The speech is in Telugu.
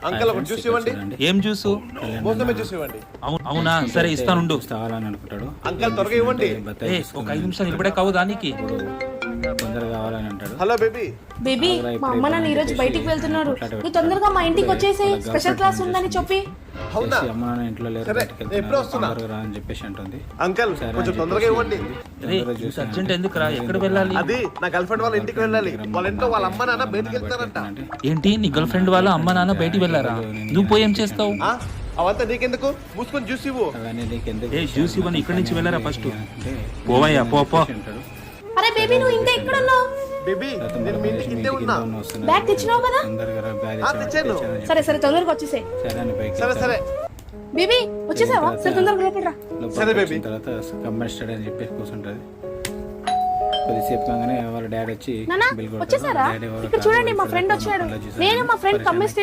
అంకల్ ఒక జ్యూస్ ఇవ్వండి. ఏం జ్యూసు? మోసమే జ్యూస్ ఇవ్వండి. అవునా, సరే ఇస్తానుండు. కావాలని అనుకుంటాడు. అంకల్ త్వరగా ఇవ్వండి. ఒక 5 నిమిషాలు నిలబడే కావు దానికి. తొందరగా కావాలని అంటాడు. Hello baby. బేబీ, మా అమ్మ నాన్న ఈ రోజు బయటికి వెళ్తున్నారు, నువ్వు తొందరగా మా ఇంటికి వచ్చేసి స్పెషల్ క్లాస్ ఉందని చెప్పి. అవునా? అమ్మ నాన్న ఇంట్లో లేరు, సరే, బయటికి నేను ఎప్పుడో వస్తున్నా. తొందరగా రా అని చెప్పేసి అంటుంది. అంకల్ కొంచెం తొందరగా ఇవ్వండి. అర్జెంట్ ఎందుకు రా? ఎక్కడ వెళ్ళాలి? అది నా గర్ల్ ఫ్రెండ్ వాళ్ళ ఇంటికి వెళ్ళాలి. వాళ్ళ ఇంట్లో వాళ్ళ అమ్మ నాన్న బయటికి వెళ్తారంట. ఏంటి, నీ గర్ల్ ఫ్రెండ్ వాళ్ళ అమ్మ నాన్న బయటికి వెళ్ళారా? నువ్వు పోయి ఏం చేస్తావు? ఆ? అవంతా నీకెందుకు? మూసుకొని జ్యూస్ ఇవ్వు. అవన్నీ నీకెందుకు? జ్యూస్ ఇవ్వని ఇక్కడి నుంచి వెళ్ళారా ఫస్ట్? పోవయ్యా, పో. అంటాడు. అరే బేబీ, నువ్వు ఇంకా ఎక్కడ ఉన్నావు? బేబీ నేను మీ ఇంటికి ఇంటే ఉన్నా. బ్యాగ్ తెచ్చినావు కదా? తొందరగా రా, బ్యాగ్ ఆ, తెచ్చాను. సరే సరే, తొందరగా వచ్చేసే. సరే అని పైకి సరే సరే బేబీ వచ్చేసావా? సరే తొందరగా లోపల రా. సరే బేబీ. తర్వాత కమ్మేస్తాడు అని చెప్పేసి కూర్చుంటది. కొద్దిసేపు కాగానే వాళ్ళ డాడీ వచ్చి నానా బిల్ కొడతాడు. వచ్చేసారా? డాడీ వాళ్ళ ఇక్కడ చూడండి, మా ఫ్రెండ్ వచ్చాడు. నేను మా ఫ్రెండ్ కమ్మిస్తే